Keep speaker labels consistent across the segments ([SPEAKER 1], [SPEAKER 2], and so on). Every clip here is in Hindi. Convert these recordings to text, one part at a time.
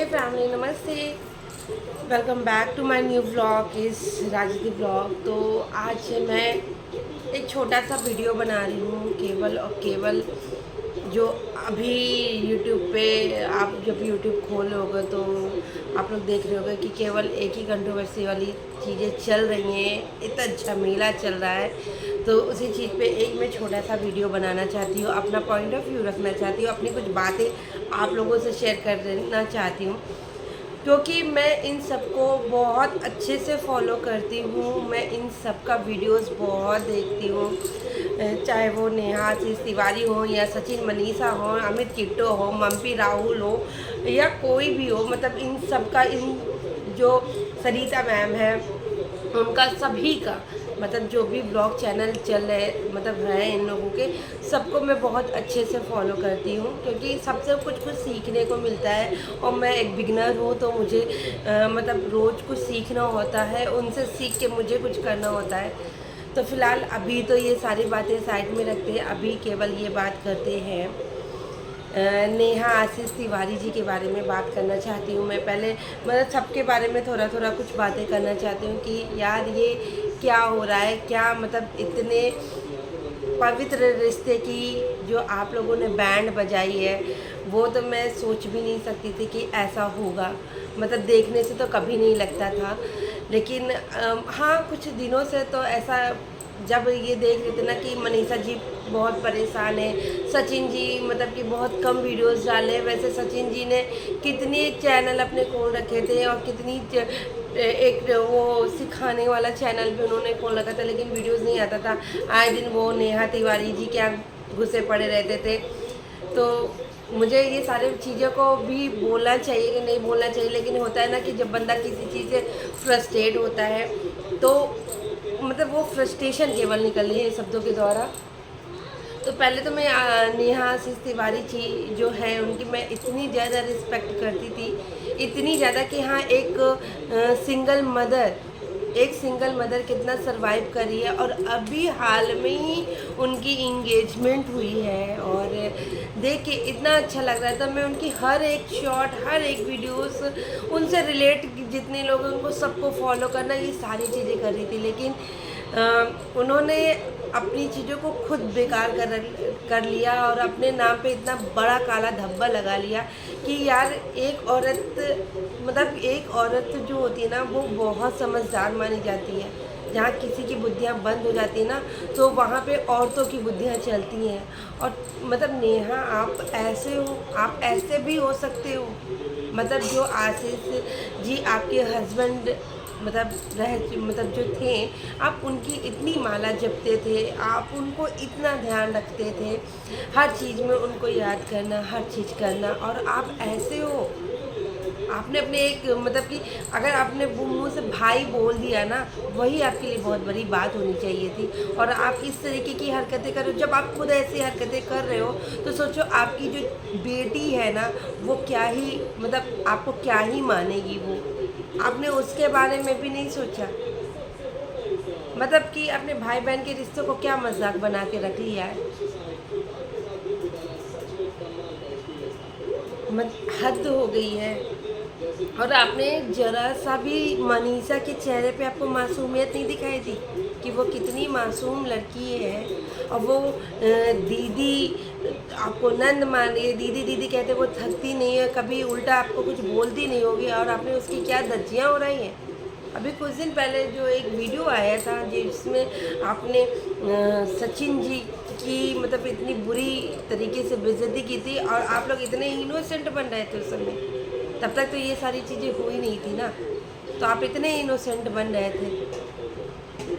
[SPEAKER 1] फैमिली नमस्ते, welcome back to my new vlog इस राजनीति व्लॉग। तो आज मैं एक छोटा सा वीडियो बना रही हूँ केवल और केवल जो अभी यूट्यूब पे आप जब यूट्यूब खोलोगे तो आप लोग देख रहे होगे कि केवल एक ही कंट्रोवर्सी वाली चीज़ें चल रही हैं, इतना झमेला चल रहा है। तो उसी चीज़ पे एक मैं छोटा सा वीडियो बनाना चाहती हूँ, अपना पॉइंट ऑफ व्यू रखना चाहती हूँ, अपनी कुछ बातें आप लोगों से शेयर करना चाहती हूँ, क्योंकि मैं इन सबको बहुत अच्छे से फॉलो करती हूँ। मैं इन सब का वीडियोस बहुत देखती हूँ, चाहे वो नेहा आशीष तिवारी हो या सचिन मनीषा हो, अमित किट्टो हो, मम्पी राहुल हो या कोई भी हो। मतलब इन सब का, इन जो सरिता मैम है उनका, सभी का, मतलब जो भी ब्लॉग चैनल चल रहे मतलब है इन लोगों के, सबको मैं बहुत अच्छे से फॉलो करती हूँ, क्योंकि सबसे कुछ कुछ सीखने को मिलता है। और मैं एक बिगनर हूँ तो मुझे मतलब रोज़ कुछ सीखना होता है, उनसे सीख के मुझे कुछ करना होता है। तो फ़िलहाल अभी तो ये सारी बातें साइड में रखते हैं, अभी केवल ये बात करते हैं नेहा आशीष तिवारी जी के बारे में बात करना चाहती हूँ। मैं पहले मतलब सबके बारे में थोड़ा थोड़ा कुछ बातें करना चाहती हूँ कि यार ये क्या हो रहा है, क्या मतलब इतने पवित्र रिश्ते की जो आप लोगों ने बैंड बजाई है, वो तो मैं सोच भी नहीं सकती थी कि ऐसा होगा। मतलब देखने से तो कभी नहीं लगता था, लेकिन हाँ कुछ दिनों से तो ऐसा, जब ये देख रहे थे ना कि मनीषा जी बहुत परेशान है, सचिन जी मतलब कि बहुत कम वीडियोस डाले। वैसे सचिन जी ने कितने चैनल अपने खोल रखे थे और कितनी एक वो सिखाने वाला चैनल भी उन्होंने खोल रखा था, लेकिन वीडियोस नहीं आता था। आए दिन वो नेहा तिवारी जी क्या घुसे पड़े रहते थे। तो मुझे ये सारी चीज़ों को भी बोलना चाहिए कि नहीं बोलना चाहिए, लेकिन होता है ना कि जब बंदा किसी चीज़ से फ्रस्ट्रेट होता है तो मतलब वो फ्रस्ट्रेशन केवल निकल रही है शब्दों के द्वारा। तो पहले तो मैं नेहा आशीष तिवारी जी जो हैं उनकी मैं इतनी ज़्यादा रिस्पेक्ट करती थी, इतनी ज़्यादा कि हाँ एक सिंगल मदर कितना सरवाइव करी है। और अभी हाल में ही उनकी इंगेजमेंट हुई है और देख के इतना अच्छा लग रहा था। मैं उनकी हर एक शॉट, हर एक वीडियोस, उनसे रिलेट जितने लोग हैं उनको सबको फॉलो करना, ये सारी चीज़ें कर रही थी। लेकिन उन्होंने अपनी चीज़ों को खुद बेकार कर लिया और अपने नाम पे इतना बड़ा काला धब्बा लगा लिया कि यार एक औरत, मतलब एक औरत जो होती है ना वो बहुत समझदार मानी जाती है। जहाँ किसी की बुद्धियाँ बंद हो जाती है ना तो वहाँ पे औरतों की बुद्धियाँ चलती हैं। और मतलब नेहा आप ऐसे हो, आप ऐसे भी हो सकते हो। मतलब जो आशीष जी आपके हस्बैंड मतलब जो थे, आप उनकी इतनी माला जपते थे, आप उनको इतना ध्यान रखते थे, हर चीज़ में उनको याद करना, हर चीज़ करना, और आप ऐसे हो। आपने अपने एक मतलब कि अगर आपने मुँह से भाई बोल दिया ना, वही आपके लिए बहुत बड़ी बात होनी चाहिए थी। और आप इस तरीके की हरकतें कर रहे हो। जब आप खुद ऐसी हरकतें कर रहे हो तो सोचो आपकी जो बेटी है ना वो क्या ही, मतलब आपको क्या ही मानेगी वो। आपने उसके बारे में भी नहीं सोचा, मतलब कि अपने भाई बहन के रिश्तों को क्या मजाक बना के रख लिया है। हद हो गई है। और आपने जरा सा भी मनीषा के चेहरे पे आपको मासूमियत नहीं दिखाई दी कि वो कितनी मासूम लड़की है। और वो दीदी आपको नंद मान रही है, दीदी दीदी कहते वो थकती नहीं है, कभी उल्टा आपको कुछ बोलती नहीं होगी, और आपने उसकी क्या धज्जियाँ उड़ाई हैं। अभी कुछ दिन पहले जो एक वीडियो आया था जिसमें आपने सचिन जी की मतलब इतनी बुरी तरीके से बेइज्जती की थी, और आप लोग इतने इनोसेंट बन रहे थे उस समय। तब तक तो ये सारी चीज़ें हुई नहीं थी ना, तो आप इतने इनोसेंट बन रहे थे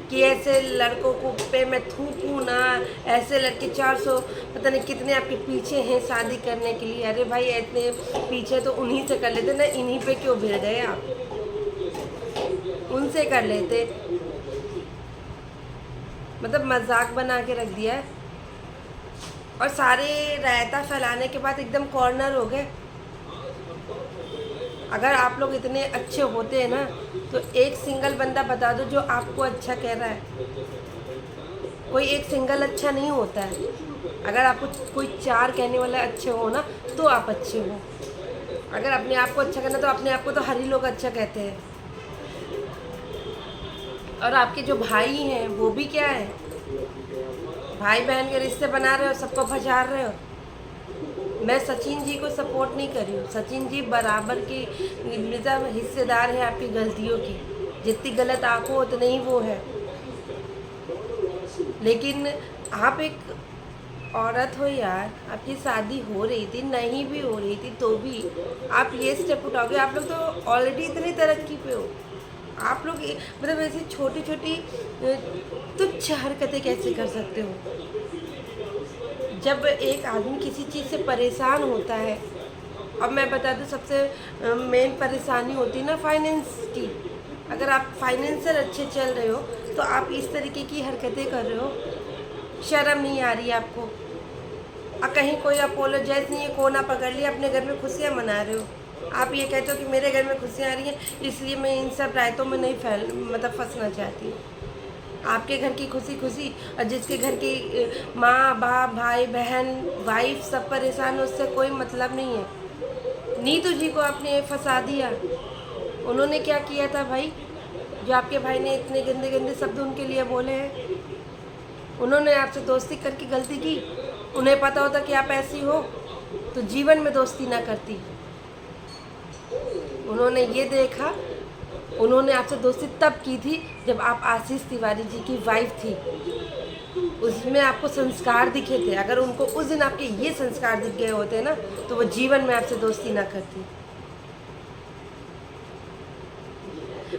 [SPEAKER 1] कि ऐसे लड़कों को पे मैं थूकूँ ना, ऐसे लड़के 400 पता नहीं कितने आपके पीछे हैं शादी करने के लिए। अरे भाई इतने पीछे तो उन्हीं से कर लेते ना, इन्हीं पे क्यों भिड़ गए आप, उनसे कर लेते। मतलब मजाक बना के रख दिया है। और सारे रायता फैलाने के बाद एकदम कॉर्नर हो गए। अगर आप लोग इतने अच्छे होते हैं ना, तो एक सिंगल बंदा बता दो जो आपको अच्छा कह रहा है। कोई एक सिंगल अच्छा नहीं होता है। अगर आपको कोई 4 कहने वाला अच्छे हो ना, तो आप अच्छे हो। अगर अपने आप को अच्छा करना, तो अपने आप को तो हर ही लोग अच्छा कहते हैं। और आपके जो भाई हैं वो भी क्या है, भाई बहन के रिश्ते बना रहे हो, सबको फंसा रहे हो। मैं सचिन जी को सपोर्ट नहीं कर रही हूँ। सचिन जी बराबर की मतलब हिस्सेदार है आपकी गलतियों की। जितनी गलत आप हो उतने ही वो है। लेकिन आप एक औरत हो यार, आपकी शादी हो रही थी, नहीं भी हो रही थी तो भी आप ये स्टेप उठाओगे। आप लोग तो ऑलरेडी इतनी तरक्की पे हो। आप लोग मतलब ऐसी छोटी छोटी तुच्छ हरकतें कैसे कर सकते हो? जब एक आदमी किसी चीज़ से परेशान होता है, अब मैं बता दूं सबसे मेन परेशानी होती है ना फाइनेंस की। अगर आप फाइनेंशियल अच्छे चल रहे हो तो आप इस तरीके की हरकतें कर रहे हो, शर्म नहीं आ रही है आपको? कहीं कोई अपोलोजाइज नहीं है, कोना पकड़ लिया, अपने घर में खुशियाँ मना रहे हो। आप ये कहते हो कि मेरे घर में खुशियाँ आ रही हैं, इसलिए मैं इन सब रायतों में नहीं मतलब फंसना चाहती। आपके घर की खुशी खुशी, और जिसके घर की माँ बाप भाई बहन वाइफ सब परेशान हो, उससे कोई मतलब नहीं है। नीतू जी को आपने फंसा दिया। उन्होंने क्या किया था भाई, जो आपके भाई ने इतने गंदे गंदे शब्द उनके लिए बोले हैं? उन्होंने आपसे दोस्ती करके गलती की। उन्हें पता होता कि आप ऐसी हो तो जीवन में दोस्ती ना करती। उन्होंने ये देखा, उन्होंने आपसे दोस्ती तब की थी जब आप आशीष तिवारी जी की वाइफ थी। उसमें आपको संस्कार दिखे थे। अगर उनको उस दिन आपके ये संस्कार दिख गए होते ना, तो वो जीवन में आपसे दोस्ती ना करती।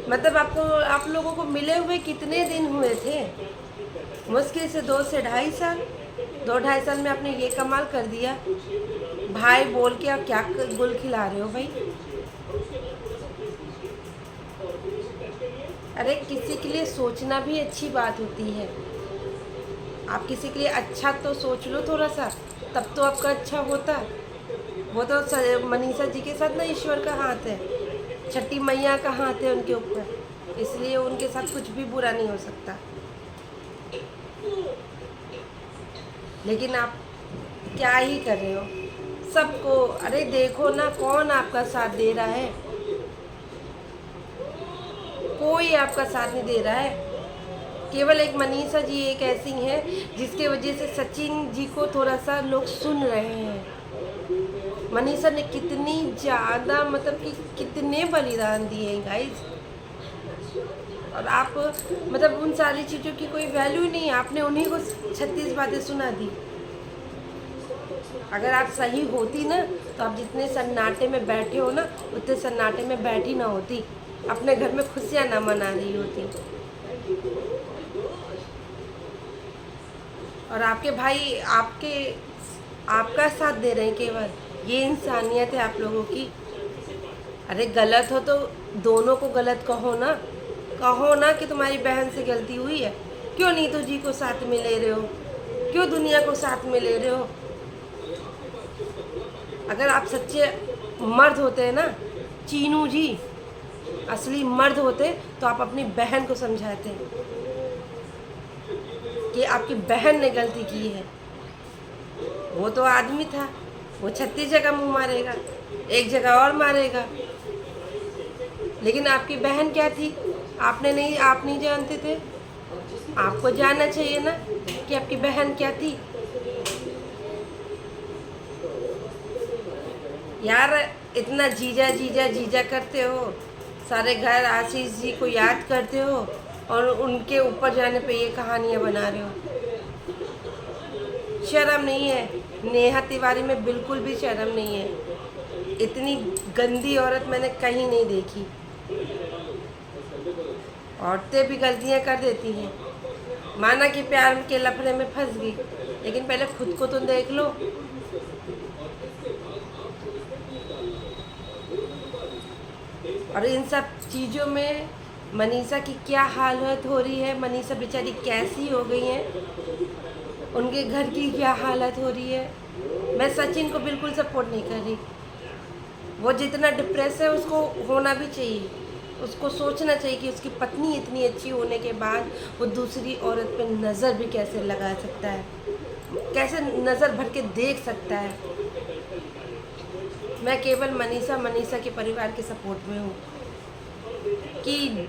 [SPEAKER 1] मतलब आप लोगों को मिले हुए कितने दिन हुए थे? मुश्किल से 2 से 2.5 साल। 2-2.5 साल में आपने ये कमाल कर दिया। भाई बोल के आप क्या गुल खिला रहे हो भाई? अरे किसी के लिए सोचना भी अच्छी बात होती है। आप किसी के लिए अच्छा तो सोच लो थोड़ा सा, तब तो आपका अच्छा होता। वो तो मनीषा जी के साथ ना ईश्वर का हाथ है, छठी मैया का हाथ है उनके ऊपर, इसलिए उनके साथ कुछ भी बुरा नहीं हो सकता। लेकिन आप क्या ही कर रहे हो सबको? अरे देखो ना, कौन आपका साथ दे रहा है? कोई आपका साथ नहीं दे रहा है। केवल एक मनीषा जी एक ऐसी हैं जिसके वजह से सचिन जी को थोड़ा सा लोग सुन रहे हैं। मनीषा ने कितनी ज़्यादा मतलब कि कितने बलिदान दिए हैं गाइस, और आप मतलब उन सारी चीज़ों की कोई वैल्यू नहीं है। आपने उन्हीं को 36 बातें सुना दी। अगर आप सही होती ना, तो आप जितने सन्नाटे में बैठे हो ना, उतने सन्नाटे में बैठी ना होती, अपने घर में खुशियाँ ना मना रही होती। और आपके भाई आपका साथ दे रहे हैं केवल। ये इंसानियत है आप लोगों की? अरे गलत हो तो दोनों को गलत कहो ना कि तुम्हारी बहन से गलती हुई है। क्यों नीतू जी को साथ में ले रहे हो? क्यों दुनिया को साथ में ले रहे हो? अगर आप सच्चे मर्द होते हैं ना, चीनू जी असली मर्द होते, तो आप अपनी बहन को समझाते कि आपकी बहन ने गलती की है। वो तो आदमी था, वो 36 जगह मुंह मारेगा, एक जगह और मारेगा। लेकिन आपकी बहन क्या थी? आप नहीं जानते थे? आपको जानना चाहिए ना कि आपकी बहन क्या थी। यार इतना जीजा जीजा जीजा करते हो, सारे घर आशीष जी को याद करते हो, और उनके ऊपर जाने पे ये कहानियाँ बना रहे हो। शर्म नहीं है? नेहा तिवारी में बिल्कुल भी शर्म नहीं है। इतनी गंदी औरत मैंने कहीं नहीं देखी। औरतें भी गलतियाँ कर देती हैं। माना कि प्यार के लफड़े में फंस गई, लेकिन पहले खुद को तो देख लो। और इन सब चीज़ों में मनीषा की क्या हालत हो रही है, मनीषा बेचारी कैसी हो गई है, उनके घर की क्या हालत हो रही है। मैं सचिन को बिल्कुल सपोर्ट नहीं कर रही। वो जितना डिप्रेस है उसको होना भी चाहिए, उसको सोचना चाहिए कि उसकी पत्नी इतनी अच्छी होने के बाद वो दूसरी औरत पे नज़र भी कैसे लगा सकता है, कैसे नज़र भर के देख सकता है। मैं केवल मनीषा के परिवार के सपोर्ट में हूँ कि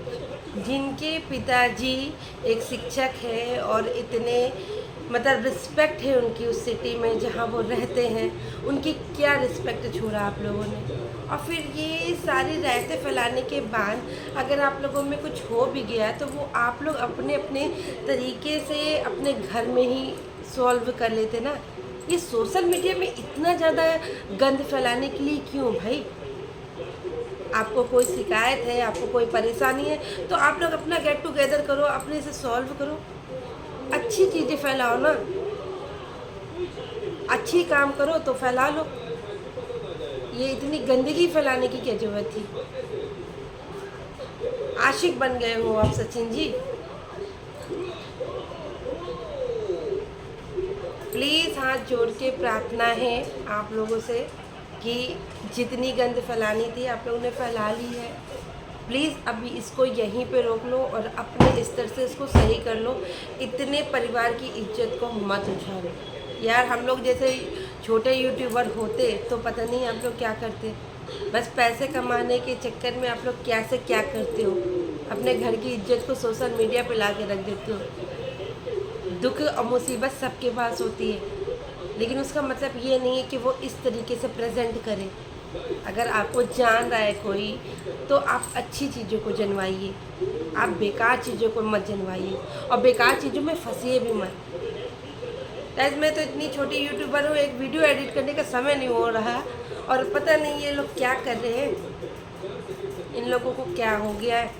[SPEAKER 1] जिनके पिताजी एक शिक्षक है और इतने मतलब रिस्पेक्ट है उनकी उस सिटी में जहाँ वो रहते हैं, उनकी क्या रिस्पेक्ट छोड़ा आप लोगों ने। और फिर ये सारी रायतें फैलाने के बाद अगर आप लोगों में कुछ हो भी गया तो वो आप लोग अपने अपने तरीके से अपने घर में ही सॉल्व कर लेते ना। ये सोशल मीडिया में इतना ज़्यादा गंद फैलाने के लिए क्यों भाई? आपको कोई शिकायत है, आपको कोई परेशानी है तो आप लोग अपना गेट टुगेदर करो, अपने से सॉल्व करो, अच्छी चीज़ें फैलाओ ना, अच्छी काम करो तो फैला लो। ये इतनी गंदगी फैलाने की क्या जरूरत थी? आशिक बन गए हो आप सचिन जी। प्लीज़ हाथ जोड़ के प्रार्थना है आप लोगों से कि जितनी गंद फैलानी थी आप लोगों ने फैला ली है। प्लीज़ अभी इसको यहीं पे रोक लो और अपने स्तर से इसको सही कर लो। इतने परिवार की इज्जत को मत उछालो यार। हम लोग जैसे छोटे यूट्यूबर होते तो पता नहीं आप लोग क्या करते। बस पैसे कमाने के चक्कर में आप लोग क्या से क्या करते हो, अपने घर की इज्जत को सोशल मीडिया पे ला के रख देते हो। दुख और मुसीबत सबके पास होती है, लेकिन उसका मतलब ये नहीं है कि वो इस तरीके से प्रेजेंट करे। अगर आपको जान रहा है कोई तो आप अच्छी चीज़ों को जनवाइए, आप बेकार चीज़ों को मत जनवाइए और बेकार चीज़ों में फंसिए भी मत। गाइस मैं तो इतनी छोटी यूट्यूबर हूँ, एक वीडियो एडिट करने का समय नहीं हो रहा और पता नहीं ये लोग क्या कर रहे हैं, इन लोगों को क्या हो गया है,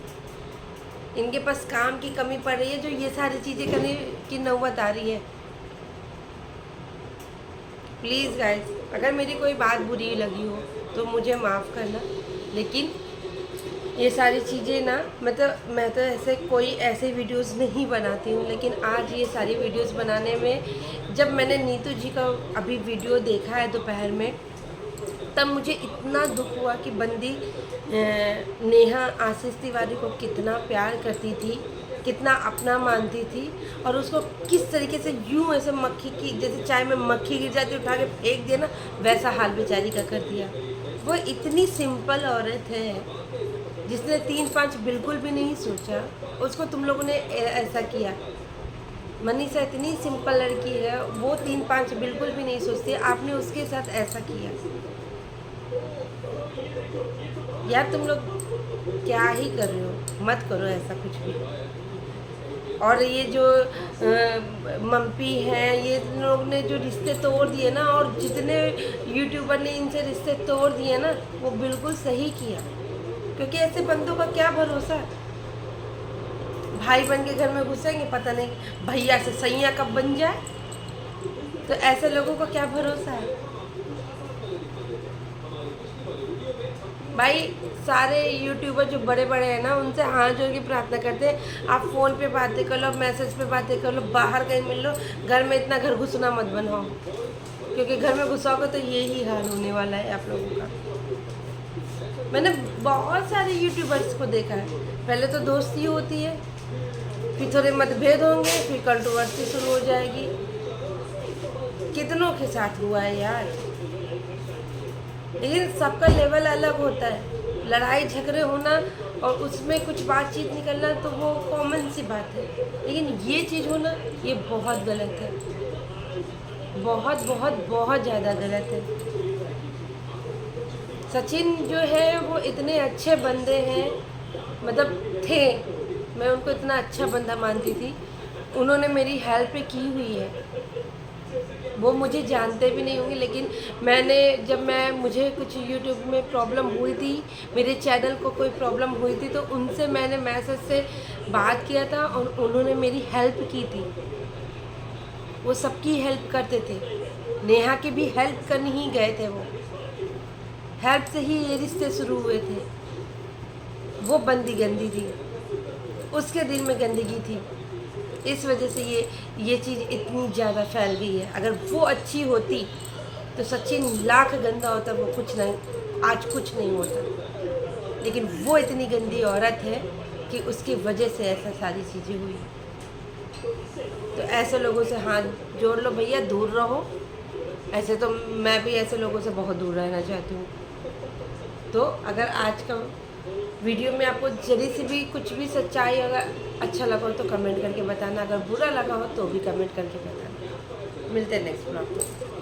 [SPEAKER 1] इनके पास काम की कमी पड़ रही है जो ये सारी चीज़ें करने की नौबत आ रही है। प्लीज़ गाइस अगर मेरी कोई बात बुरी लगी हो तो मुझे माफ़ करना, लेकिन ये सारी चीज़ें ना मतलब मैं तो ऐसे कोई ऐसे वीडियोस नहीं बनाती हूँ, लेकिन आज ये सारी वीडियोस बनाने में जब मैंने नीतू जी का अभी वीडियो देखा है दोपहर में, तब मुझे इतना दुख हुआ कि बंदी नेहा आशीष तिवारी को कितना प्यार करती थी, कितना अपना मानती थी और उसको किस तरीके से यूँ ऐसे मक्खी की जैसे चाय में मक्खी गिर जाती उठा के फेंक दिया ना, वैसा हाल बेचारी का कर दिया। वो इतनी सिंपल औरत है जिसने 3-5 बिल्कुल भी नहीं सोचा, उसको तुम लोगों ने ऐसा किया। मनीषा इतनी सिंपल लड़की है, वो 3-5 बिल्कुल भी नहीं सोचती, आपने उसके साथ ऐसा किया। यार तुम लोग क्या ही कर रहे हो, मत करो ऐसा कुछ भी। और ये जो मम्पी हैं, ये लोग ने जो रिश्ते तोड़ दिए ना, और जितने यूट्यूबर ने इनसे रिश्ते तोड़ दिए ना, वो बिल्कुल सही किया, क्योंकि ऐसे बंदों का क्या भरोसा। भाई बन के घर में घुसेंगे, पता नहीं भैया से सैया कब बन जाए, तो ऐसे लोगों का क्या भरोसा है भाई। सारे यूट्यूबर जो बड़े बड़े हैं ना, उनसे हाथ जोड़ के प्रार्थना करते हैं, आप फ़ोन पे बातें कर लो, मैसेज पे बातें कर लो, बाहर कहीं मिल लो, घर में इतना घर घुसना मत बनाओ, क्योंकि घर में घुसाओगे तो यही हाल होने वाला है आप लोगों का। मैंने बहुत सारे यूट्यूबर्स को देखा है, पहले तो दोस्ती होती है, फिर थोड़े मतभेद होंगे, फिर कंट्रोवर्सी शुरू हो जाएगी। कितनों के साथ हुआ है यार, लेकिन सबका लेवल अलग होता है। लड़ाई झगड़े होना और उसमें कुछ बातचीत निकलना तो वो कॉमन सी बात है, लेकिन ये चीज़ होना ये बहुत गलत है, बहुत बहुत बहुत ज़्यादा गलत है। सचिन जो है वो इतने अच्छे बंदे हैं, मतलब थे, मैं उनको इतना अच्छा बंदा मानती थी, उन्होंने मेरी हेल्प की हुई है। वो मुझे जानते भी नहीं होंगे, लेकिन जब मुझे कुछ यूट्यूब में प्रॉब्लम हुई थी, मेरे चैनल को कोई प्रॉब्लम हुई थी, तो उनसे मैंने मैसेज से बात किया था और उन्होंने मेरी हेल्प की थी। वो सबकी हेल्प करते थे, नेहा की भी हेल्प करने ही गए थे। वो हेल्प से ही ये रिश्ते शुरू हुए थे। वो बंदी गंदी थी, उसके दिल में गंदगी थी, इस वजह से ये चीज़ इतनी ज़्यादा फैल गई है। अगर वो अच्छी होती तो सचिन लाख गंदा होता, वो कुछ नहीं आज कुछ नहीं होता। लेकिन वो इतनी गंदी औरत है कि उसकी वजह से ऐसा सारी चीज़ें हुई। तो ऐसे लोगों से हाथ जोड़ लो भैया, दूर रहो। ऐसे तो मैं भी ऐसे लोगों से बहुत दूर रहना चाहती हूँ। तो अगर आज का वीडियो में आपको जरी सी भी कुछ भी सच्चाई अगर अच्छा लगा हो तो कमेंट करके बताना, अगर बुरा लगा हो तो भी कमेंट करके बताना। मिलते हैं नेक्स्ट ब्लॉग में।